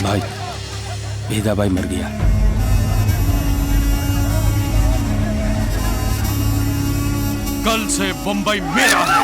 भाई भेदा भाई मर गया। कल से बंबई मेरा है।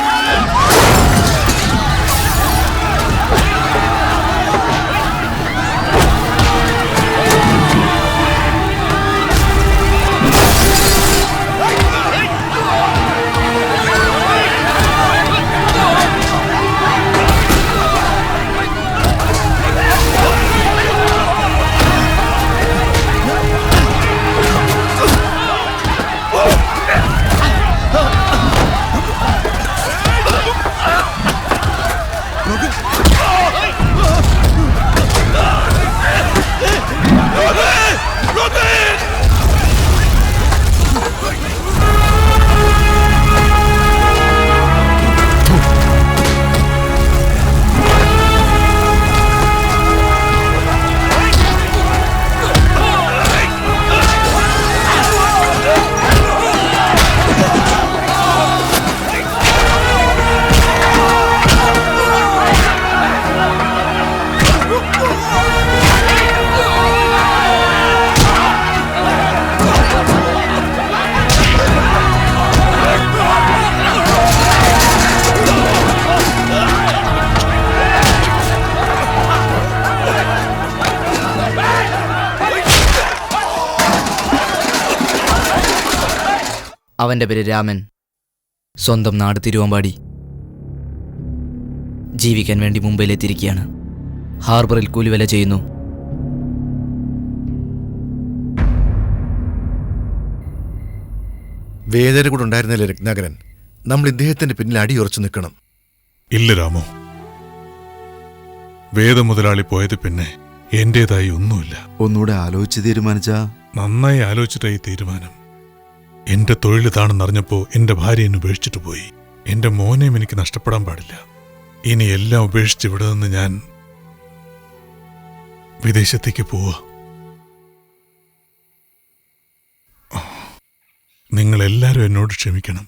അവൻ്റെ പേര് രാമൻ. സ്വന്തം നാട് തിരുവമ്പാടി. ജീവിക്കാൻ വേണ്ടി മുംബൈയിലെത്തിയിരിക്കുകയാണ്. ഹാർബറിൽ കൂലിവേല ചെയ്യുന്നു. വേദന കൂടെ ഉണ്ടായിരുന്നല്ലേ രത്നാകരൻ, നമ്മൾ ഇദ്ദേഹത്തിന്റെ പിന്നിൽ അടിയുറച്ചു നിൽക്കണം. ഇല്ല രാമു, വേദമുതലാളി പോയത് പിന്നെ എന്റേതായി ഒന്നുമില്ല. ഒന്നുകൂടെ ആലോചിച്ച് തീരുമാനിച്ചാ? നന്നായി ആലോചിച്ചിട്ടായി തീരുമാനം. എന്റെ തൊഴിൽ ഇതാണെന്നറിഞ്ഞപ്പോ എന്റെ ഭാര്യ എന്നെ ഉപേക്ഷിച്ചിട്ട് പോയി. എന്റെ മോനെയും എനിക്ക് നഷ്ടപ്പെടാൻ പാടില്ല. ഇനി എല്ലാം ഉപേക്ഷിച്ച് ഇവിടെ നിന്ന് ഞാൻ വിദേശത്തേക്ക് പോവാ. നിങ്ങളെല്ലാരും എന്നോട് ക്ഷമിക്കണം.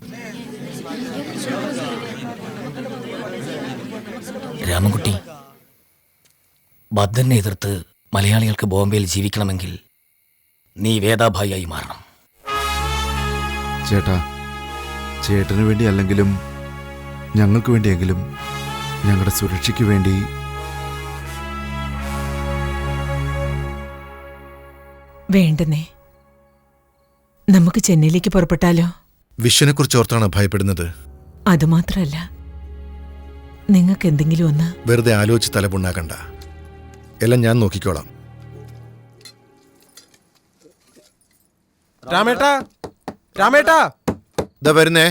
രാമൻകുട്ടി, ബദ്ദനെ എതിർത്ത് മലയാളികൾക്ക് ബോംബെയിൽ ജീവിക്കണമെങ്കിൽ നീ വേദാഭായിയായി മാറണം. ചേട്ടാ, ചേട്ടന് വേണ്ടി അല്ലെങ്കിലും ഞങ്ങൾക്ക് വേണ്ടിയെങ്കിലും, ഞങ്ങളുടെ സുരക്ഷയ്ക്ക് വേണ്ടി. വേണ്ടെന്നേ, നമുക്ക് ചെന്നൈയിലേക്ക് പുറപ്പെട്ടാലോ? വിശ്വനെ കുറിച്ച് ഓർത്താണ് ഭയപ്പെടുന്നത്. അതുമാത്രമല്ല, നിങ്ങൾക്ക് എന്തെങ്കിലും ഒന്ന് വെറുതെ ആലോചിച്ച് തലപുണ്ണാക്കണ്ട. എല്ലാം ഞാൻ നോക്കിക്കോളാം. രാമേട്ടാ, രാമേട്ടാ, ഇതാ വരുന്നേ.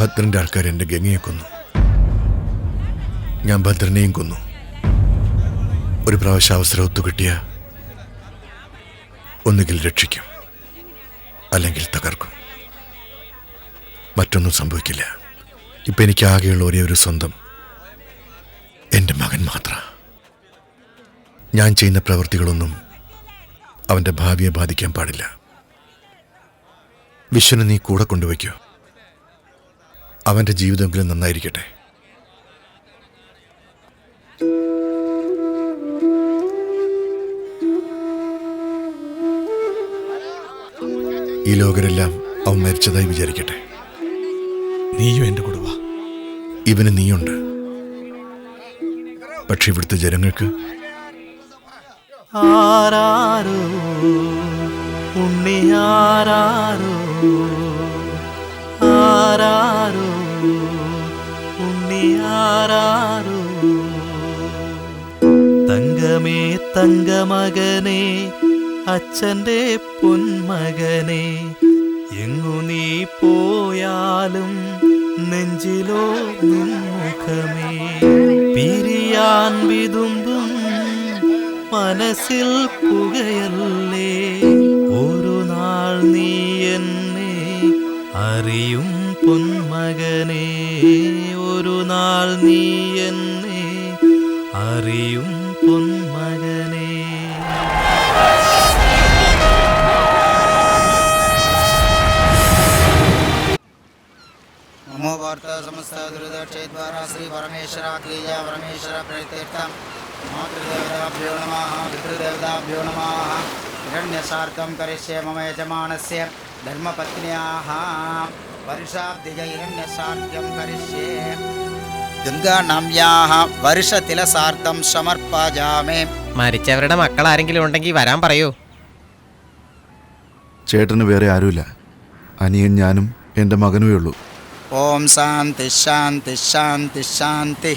ഭദ്രന്റെ ആൾക്കാർ എന്റെ ഗംഗയെ കൊന്നു. ഞാൻ ഭദ്രനെയും കൊന്നു. ഒരു പ്രാവശ്യം അവസരം ഒത്തുകിട്ടിയ ഒന്നുകിൽ രക്ഷിക്കും, അല്ലെങ്കിൽ തകർക്കും. മറ്റൊന്നും സംഭവിക്കില്ല. ഇപ്പം എനിക്ക് ആകെയുള്ള ഒരേ ഒരു സ്വന്തം എൻ്റെ മകൻ മാത്രം. ഞാൻ ചെയ്യുന്ന പ്രവൃത്തികളൊന്നും അവൻ്റെ ഭാവിയെ ബാധിക്കാൻ പാടില്ല. വിശ്വനെ നീ കൂടെ കൊണ്ടുവയ്ക്കോ. അവൻ്റെ ജീവിതമെങ്കിലും നന്നായിരിക്കട്ടെ. ഈ ലോകരെല്ലാം അവൻ മരിച്ചതായി വിചാരിക്കട്ടെ. നീയും എൻ്റെ കൂടെ വാ. ഇവന് നീയുണ്ട്. പക്ഷെ ഇവിടുത്തെ ജനങ്ങൾക്ക് ആരാരോ ഉണ്ണി ആരാരോ ആരാരോ ഉണ്ണി ആരാരോ. തങ്കമേ തങ്കമകനെ അച്ഛൻ്റെ പൊന്മകനെ, എങ്ങു നീ പോയാലും നെഞ്ചിലോ നിൻമുഖമേ. പിരിയാൻ വിതുമ്പും മനസ്സിൽ പുകയല്ലേ, ഒരു നാൾ നീ എന്നെ അറിയും പൊന്മകനെ, ഒരു നാൾ നീ എന്നെ അറിയും പൊന്മകനെ. नमो वार्त समस्त दुर्दक्षे द्वारा श्री परमेश्वर क्रिया परमेश्वर प्रतीर्थम मातृदेवताभ्यो नमः पितृदेवताभ्यो नमः. हिरण्यसार्कं करिष्ये मम यजमानस्य धर्मपत्न्याः वर्षाब्धिज हिरण्यसार्कं करिष्ये. ഗംഗാനാമ്യാഹ വർഷതിലസാർദ്ധം സമർപ്പയാമി. മരിച്ചവരുടെ മക്കൾ ആരെങ്കിലും ഉണ്ടെങ്കിൽ വരാൻ പറയൂ. ചേട്ടന് വേറെ ആരുമില്ല. അനിയൻ ഞാനും എൻ്റെ മകനുമേ ഉള്ളൂ. ഓം ശാന്തി ശാന്തി ശാന്തി ശാന്തി.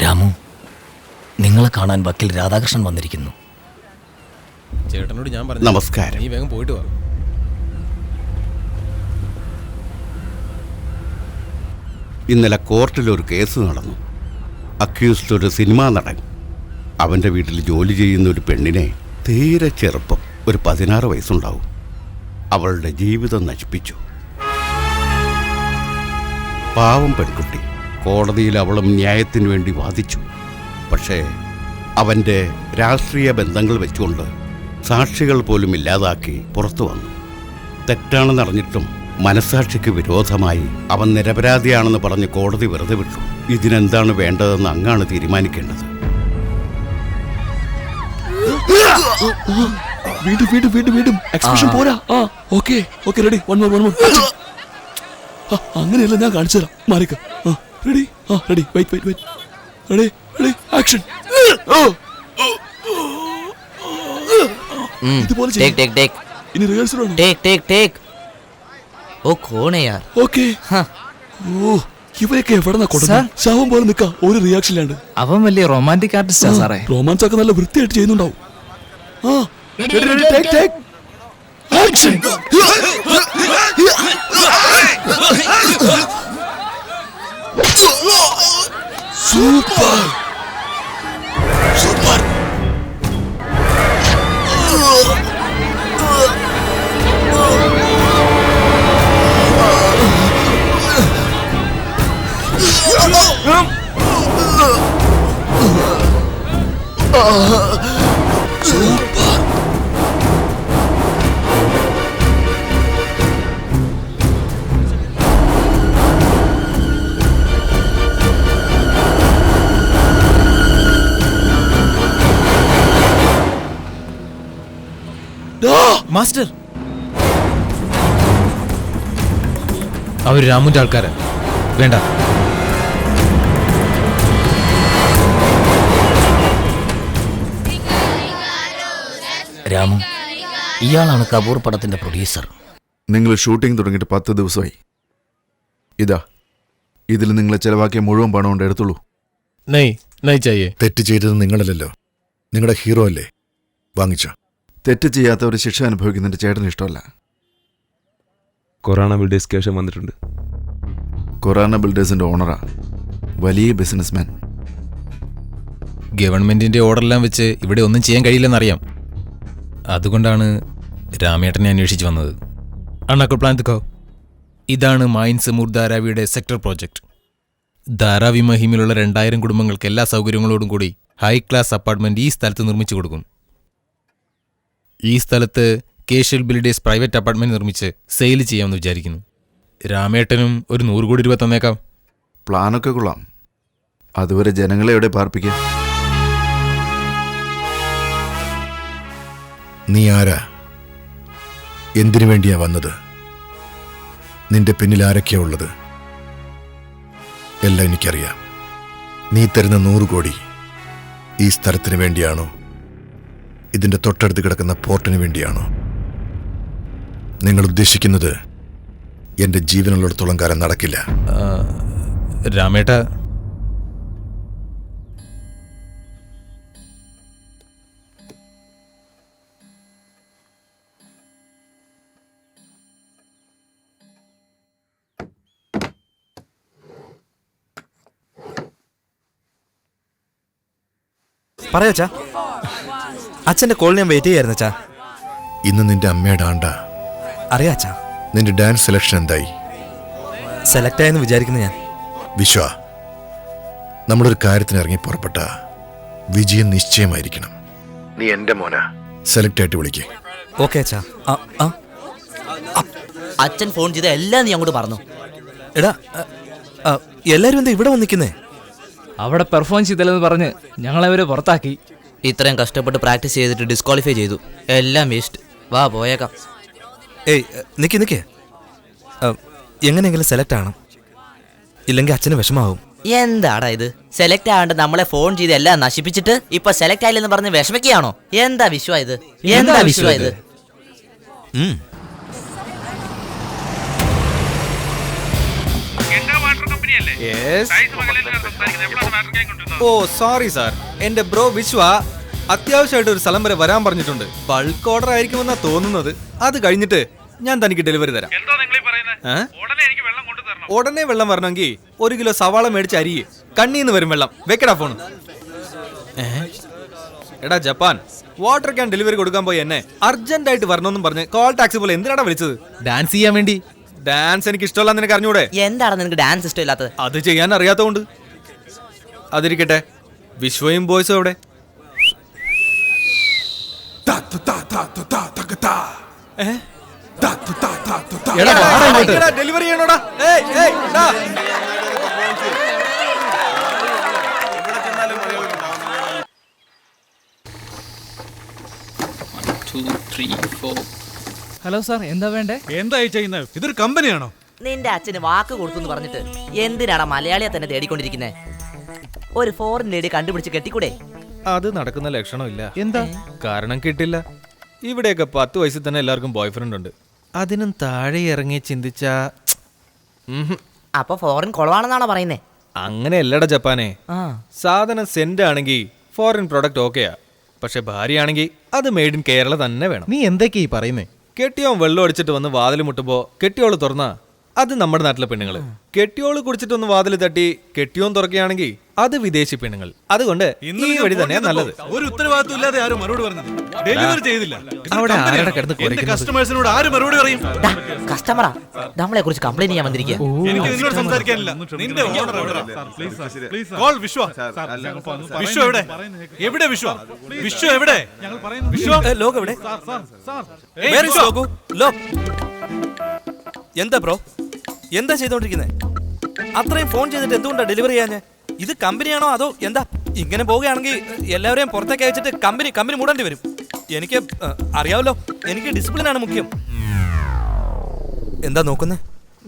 രാമു, നിങ്ങളെ കാണാൻ വക്കീൽ രാധാകൃഷ്ണൻ വന്നിരിക്കുന്നു. ചേട്ടനോട് ഞാൻ പറഞ്ഞു നമസ്കാരം. നീ വേഗം പോയിട്ട് വാ. ഇന്നലെ കോർട്ടിലൊരു കേസ് നടന്നു. അക്യൂസ്ഡ് ഒരു സിനിമാ നടൻ. അവൻ്റെ വീട്ടിൽ ജോലി ചെയ്യുന്ന ഒരു പെണ്ണിനെ, തീരെ ചെറുപ്പം, ഒരു 16 വയസ്സുണ്ടാവും, അവളുടെ ജീവിതം നശിപ്പിച്ചു. പാവം പെൺകുട്ടി. കോടതിയിൽ അവളും ന്യായത്തിനു വേണ്ടി വാദിച്ചു. പക്ഷേ അവൻ്റെ രാഷ്ട്രീയ ബന്ധങ്ങൾ വെച്ചുകൊണ്ട് സാക്ഷികൾ പോലും ഇല്ലാതാക്കി പുറത്തു വന്നു. തെറ്റാണെന്നറിഞ്ഞിട്ടും മനസാക്ഷിക്ക് വിരോധമായി അവൻ നിരപരാധിയാണെന്ന് പറഞ്ഞ് കോടതി വെറുതെ വിട്ടു. ഇതിനെന്താണ് വേണ്ടതെന്ന് അങ്ങാണ് തീരുമാനിക്കേണ്ടത്. വീണ്ടും വീണ്ടും വീണ്ടും വീണ്ടും എക്സ്പ്രഷൻ പോരാ. Okay okay ready. One more അങ്ങനെയല്ല, ഞാൻ കാണിച്ചു തരാം. മാറിക്ക. Ready ready. Wait wait wait. Ready ready action. ഇതുപോലെ ഇനി റിഹേഴ്സൽ ആണ്. ഓ കോണേ യാർ. ഓക്കെ. ഓ ഇവരൊക്കെ എവിടെന്നാ കൊടുത്ത ശവം പോലെ നിൽക്കാം, ഒരു റിയാക്ഷൻ ഇല്ലാണ്ട്. അവൻ വലിയ റൊമാൻറ്റിക് ആർട്ടിസ്റ്റാ സാറേ. റൊമാൻസ് ഒക്കെ നല്ല വൃത്തിയായിട്ട് ചെയ്യുന്നുണ്ടാവും. ആക്ഷൻ. Super super. മാസ്റ്റർ, അവർ രാമുന്റെ ആൾക്കാരാ. വേണ്ട. രാമു, ഇയാളാണ് കപൂർ പടത്തിന്റെ പ്രൊഡ്യൂസർ. നിങ്ങൾ ഷൂട്ടിംഗ് തുടങ്ങിയിട്ട് 10 ദിവസമായി. ഇതാ, ഇതിൽ നിങ്ങളെ ചെലവാക്കിയ മുഴുവൻ പണം കൊണ്ട് എടുത്തുള്ളൂ. തെറ്റ് ചെയ്തത് നിങ്ങളല്ലല്ലോ, നിങ്ങളുടെ ഹീറോ അല്ലേ, വാങ്ങിച്ചോ. തെറ്റ് ചെയ്യാത്തവർ ശിക്ഷ അനുഭവിക്കുന്നതിൻ്റെ ചേട്ടന് ഇഷ്ടമല്ല. കൊറോണ ബിൽഡേഴ്സ് കേശം വന്നിട്ടുണ്ട്. കൊറോണ ബിൽഡേഴ്സിൻ്റെ ഓണറാ. വലിയ ബിസിനസ്മാൻ. ഗവൺമെന്റിന്റെ ഓർഡറെല്ലാം വെച്ച് ഇവിടെ ഒന്നും ചെയ്യാൻ കഴിയില്ലെന്നറിയാം. അതുകൊണ്ടാണ് രാമേട്ടനെ അന്വേഷിച്ച് വന്നത്. അണ്ണാക്കോ പ്ലാൻ തുക്കോ. ഇതാണ് മൈൻസ് മുർ ധാരാവിയുടെ സെക്ടർ പ്രോജക്റ്റ്. ധാരാവി മഹിമിലുള്ള 2000 കുടുംബങ്ങൾക്ക് എല്ലാ സൗകര്യങ്ങളോടും കൂടി ഹൈ ക്ലാസ് അപ്പാർട്ട്മെന്റ് ഈ സ്ഥലത്ത് നിർമ്മിച്ചു കൊടുക്കും. ഈ സ്ഥലത്ത് കേഷ്യൽ ബിൽഡേഴ്സ് പ്രൈവറ്റ് അപ്പാർട്ട്മെന്റ് നിർമ്മിച്ച് സെയിൽ ചെയ്യാമെന്ന് വിചാരിക്കുന്നു. രാമേട്ടനും ഒരു 100 കോടി രൂപ തന്നേക്കാം. പ്ലാനൊക്കെ കൊള്ളാം. അതുവരെ ജനങ്ങളെ എവിടെ പാർപ്പിക്കാം? നീ ആരാ? എന്തിനു വേണ്ടിയാ വന്നത്? നിന്റെ പിന്നിൽ ആരൊക്കെയാ ഉള്ളത്? എല്ലാം എനിക്കറിയാം. നീ തരുന്ന 100 കോടി ഈ സ്ഥലത്തിന് വേണ്ടിയാണോ? ഇതിന്റെ തൊട്ടടുത്ത് കിടക്കുന്ന പോർട്ടിന് വേണ്ടിയാണോ? നിങ്ങൾ ഉദ്ദേശിക്കുന്നത് എന്റെ ജീവനുള്ളിടത്തോളം കാലം നടക്കില്ല. രാമേട്ട, പറയാച്ചാ, അച്ഛന്റെ കോൾ ഞാൻ വെയിറ്റ് ചെയ്യായിരുന്നു അച്ഛാ. ഇന്ന് നിന്റെ അമ്മയുടെ ആണ്ട. അറിയാച്ചാ. നിന്റെ ഡാൻസ് സെലക്ഷൻ എന്തായി? സെലക്ട് ആയെന്ന് വിചാരിക്കുന്നു ഞാൻ. വിശ്വ, നമ്മളൊരു കാര്യത്തിന് ഇറങ്ങി പുറപ്പെട്ട വിജയം നിശ്ചയമായിരിക്കണം. നീ എന്റെ മോന. സെലക്ട് ആയിട്ട് വിളിക്കേ. ഓക്കെ അച്ഛാ. അച്ഛൻ ഫോൺ ചെയ്ത എല്ലാം നീ അങ്ങോട്ട് പറഞ്ഞു. എടാ, എല്ലാരും എന്താ ഇവിടെ വന്നിക്കുന്നേ? അവിടെ പെർഫോം ചെയ്തില്ലെന്ന് പറഞ്ഞ് ഞങ്ങളവരെ പുറത്താക്കി. ഇത്രയും കഷ്ടപ്പെട്ട് പ്രാക്ടീസ് ചെയ്തിട്ട് ഡിസ്ക്വാളിഫൈ ചെയ്തു. എല്ലാം വേസ്റ്റ്. വാ പോയേക്കാം. ഏയ് നിക്ക്. എങ്ങനെയെങ്കിലും സെലക്ട് ആവണം, ഇല്ലെങ്കിൽ അച്ഛന് വിഷമാവും. എന്താടാ ഇത്? സെലക്ട് ആവേണ്ട നമ്മളെ ഫോൺ ചെയ്ത് എല്ലാം നശിപ്പിച്ചിട്ട് ഇപ്പൊ സെലക്ട് ആയില്ലെന്ന് പറഞ്ഞ് വിഷമിക്കുകയാണോ? എന്താ വിശ്വാ ഇത്? എന്താ വിശ്വാ ഇത്? ഓ സോറി സാർ, എന്റെ ബ്രോ വിശ്വ അത്യാവശ്യമായിട്ട് ഒരു സ്ഥലം വരെ വരാൻ പറഞ്ഞിട്ടുണ്ട്. ബൾക്ക് ഓർഡർ ആയിരിക്കുമെന്നാ തോന്നുന്നത്. അത് കഴിഞ്ഞിട്ട് ഞാൻ തനിക്ക് ഡെലിവറി തരാം. ഉടനെ വെള്ളം വരണമെങ്കിൽ 1 കിലോ സവാള മേടിച്ച് അരിയ്. കണ്ണീന്ന് വരും വെള്ളം. വെക്കടാ ഫോൺ. എടാ ജപ്പാൻ, വാട്ടർ ക്യാൻ ഡെലിവറി കൊടുക്കാൻ പോയി എന്നെ അർജന്റ് ആയിട്ട് വരണമെന്നും പറഞ്ഞ് കോൾ ടാക്സി പോലെ എന്തിനാടാ വിളിച്ചത്? ഡാൻസ് ചെയ്യാൻ വേണ്ടി. ഡാൻസ് എനിക്ക് ഇഷ്ടമല്ല, നിനക്ക് അറിഞ്ഞൂടെ? എന്താണ് നിനക്ക് ഡാൻസ് ഇഷ്ടമില്ലാത്തത്? അത് ചെയ്യാൻ അറിയാത്തോണ്ട്. അതിരിക്കട്ടെ, വിശ്വയും ബോയ്സും എവിടെ? ഡെലിവറി ചെയ്യണോടാ. ഹലോ സാർ, എന്താ വേണ്ടേ? എന്തായി ചെയ്യുന്നത്? ഇതൊരു കമ്പനിയാണോ? നിന്റെ അച്ഛന് വാക്ക് കൊടുത്തു പറഞ്ഞിട്ട് എന്തിനാണ് മലയാളിയെ തന്നെ തേടിക്കൊണ്ടിരിക്കുന്നത്? ഒരു ഫോറിൻ ലേഡി കണ്ടുപിടിച്ച് കെട്ടിക്കൂടെ? അത് നടക്കുന്ന ലക്ഷണമില്ല. എന്താ കാരണം? കിട്ടില്ല. ഇവിടെയൊക്കെ 10 വയസ്സിൽ തന്നെ എല്ലാവർക്കും ബോയ് ഫ്രണ്ട് ഉണ്ട്. അതിനും താഴെ ഇറങ്ങി ചിന്തിച്ചാ അപ്പൊ ഫോറിൻ കൊളവാണെന്നാണോ പറയുന്നേ? അങ്ങനെയല്ലടാ ജപ്പാനെ. സാധനം സെന്റ് ആണെങ്കിൽ ഫോറിൻ പ്രൊഡക്റ്റ് ഓക്കെയാ. പക്ഷെ ഭാര്യയാണെങ്കിൽ അത് മെയ്ഡ് ഇൻ കേരള തന്നെ വേണം. നീ എന്തൊക്കെയാ ഈ പറയുന്നേ? കെട്ടിയോൻ വെള്ളം അടിച്ചിട്ട് വന്ന് വാതിൽ മുട്ടുമ്പോ കെട്ടിയോള് തുറന്നാ അത് നമ്മുടെ നാട്ടിലെ പെണ്ണുങ്ങള്. കെട്ടിയോള് കുടിച്ചിട്ടൊന്ന് വാതിൽ തട്ടി കെട്ടിയോൻ തുറക്കുകയാണെങ്കിൽ അത് വിദേശി പെണ്ണുങ്ങൾ. അതുകൊണ്ട് ഈ വഴി തന്നെയാ നല്ലത്. ഒരു ഉത്തരവാദിത്വം ഇല്ലാതെ ആരും മറുപടി പറഞ്ഞത്? ഡെലിവറി ചെയ്തില്ല. അവിടെ ആരുടെ കിടന്ന് കസ്റ്റമേഴ്സിനോട് ആരും മറുപടി പറയും? കസ്റ്റമറാ നമ്മളെ കുറിച്ച് കംപ്ലൈന്റ് ചെയ്യാൻ വന്നിരിക്കുക. എനിക്ക് നിന്നോട് സംസാരിക്കാനില്ല. നിന്റെ ഓർഡർ എവിടെ? കോൾ വിശ്വ. വിശ്വ എവിടെ? എവിടെ വിശ്വ? വിശ്വ എവിടെ? വിശ്വ ലോക എവിടെ? എന്താ ബ്രോ, എന്താ ചെയ്തോണ്ടിരിക്കുന്നത്? അത്രയും ഫോൺ ചെയ്തിട്ട് എന്തുകൊണ്ടാ ഡെലിവറി ചെയ്യാഞ്ഞേ? ഇത് കമ്പനിയാണോ അതോ എന്താ? ഇങ്ങനെ പോവുകയാണെങ്കിൽ എല്ലാവരെയും പുറത്തേക്ക് അയച്ചിട്ട് കമ്പനി മൂടേണ്ടി വരും. എനിക്ക് അറിയാമല്ലോ, എനിക്ക് ഡിസിപ്ലിൻ ആണ് മുഖ്യം. എന്താ നോക്കുന്നേ?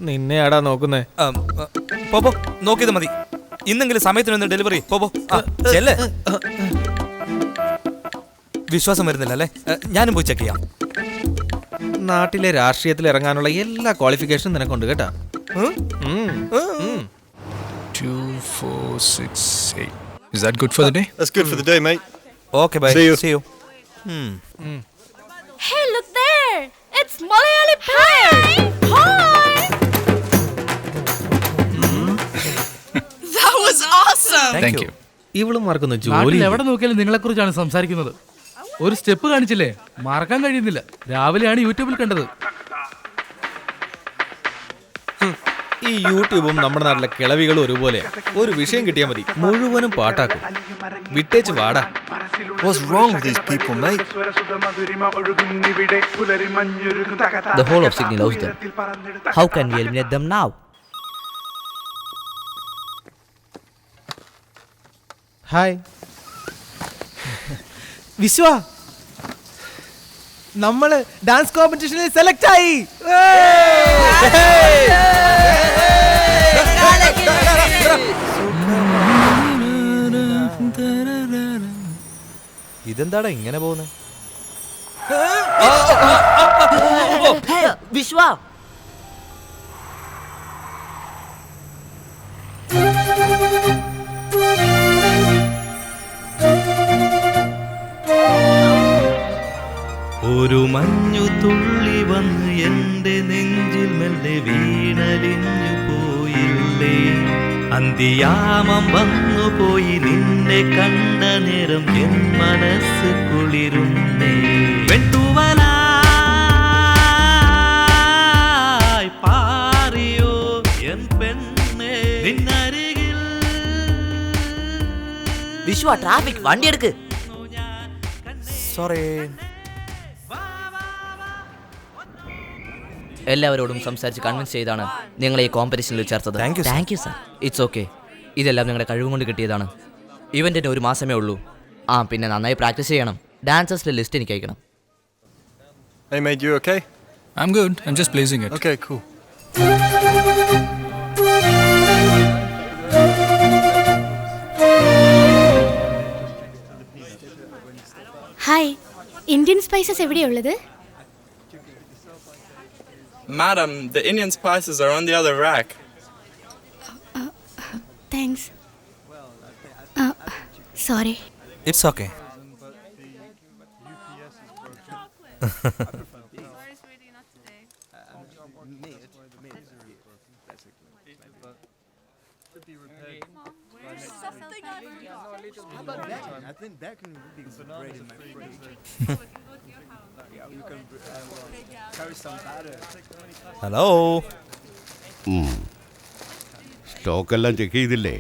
നിന്നെയാടാ നോക്കുന്നേ. പോ നോക്കിയത് മതി. ഇന്നെങ്കിലും സമയത്തിനൊന്ന് ഡെലിവറി പോ. ചെല്ലേ, വിശ്വാസം വരുന്നില്ല അല്ലേ? ഞാനും പോയി ചെക്ക് ചെയ്യാം. നാട്ടിലെ രാഷ്ട്രീയത്തിൽ ഇറങ്ങാനുള്ള എല്ലാ ക്വാളിഫിക്കേഷനും നിനക്കുണ്ട് കേട്ടാ. 2, 4, 6, 8. Is that good for the day? That's good for the day, mate. Okay, bye. See you. Hey, look there! It's Malayali Pie! Hi! That was Thank you. ഇവളുമാർക്കൊന്ന് ജോലി നാട്ടിൽ എവിടെ നോക്കിയാലും നിങ്ങളെ കുറിച്ചാണ് സംസാരിക്കുന്നത്. ഒരു സ്റ്റെപ്പ് കാണിച്ചില്ലേ, മറക്കാൻ കഴിയുന്നില്ല. രാവിലെയാണ് യൂട്യൂബിൽ കണ്ടത്. ഈ യൂട്യൂബും നമ്മുടെ നാട്ടിലെ കിളവികളും ഒരുപോലെ. ഒരു വിഷയം കിട്ടിയാൽ മതി, മുഴുവനും പാട്ടാക്കും. വിട്ടേച്ച് വാടാ. What's wrong with these people, mate? The whole of Sydney loves them. How can we eliminate them now? Hi Vishwa, നമ്മള് ഡാൻസ് കോമ്പറ്റീഷനിൽ സെലക്ട് ആയി. ഇതെന്താടാ ഇങ്ങനെ പോകുന്നത്? വിശ്വ, ഒരു മഞ്ഞു തുള്ളി വന്ന് എൻ്റെ നെഞ്ചിൽ മെല്ലെ വീണലിഞ്ഞു പോയില്ലേ. അന്തിയാമം വന്നു പോയി നിന്നെ കണ്ട നേരം എൻ മനസ്സ് കുളിരുന്നേ. വെട്ടുവലായി പാറിയോ എൻ പെണ്ണേ നിന്നരികിൽ. വിശ്വ ട്രാഫിക്, വണ്ടി എടുക്ക്. സോറി. എല്ലാവരോടും സംസാരിച്ച് കൺവിൻസ് ചെയ്താണ് നിങ്ങളെ ഈ കോമ്പറ്റീഷനിൽ ചേർത്തത്. Thank you sir. It's okay. ഇതെല്ലാം നിങ്ങളുടെ കഴിവ് കൊണ്ട് കിട്ടിയതാണ്. ഇവന്റിന് 1 മാസമേ ഉള്ളൂ. പിന്നെ നന്നായി പ്രാക്ടീസ് ചെയ്യണം. ഡാൻസേഴ്സിന്റെ ലിസ്റ്റ് എനിക്ക് അയക്കണം. Hey mate, you okay? I'm good. I'm just blazing it. Okay, cool. Hi, Indian spices എവിടെയുള്ളത്? Madam, the Indian spices are on the other rack. Thanks. Sorry. It's okay. Hello, സ്റ്റോക്കെല്ലാം check ചെയ്തില്ലേ?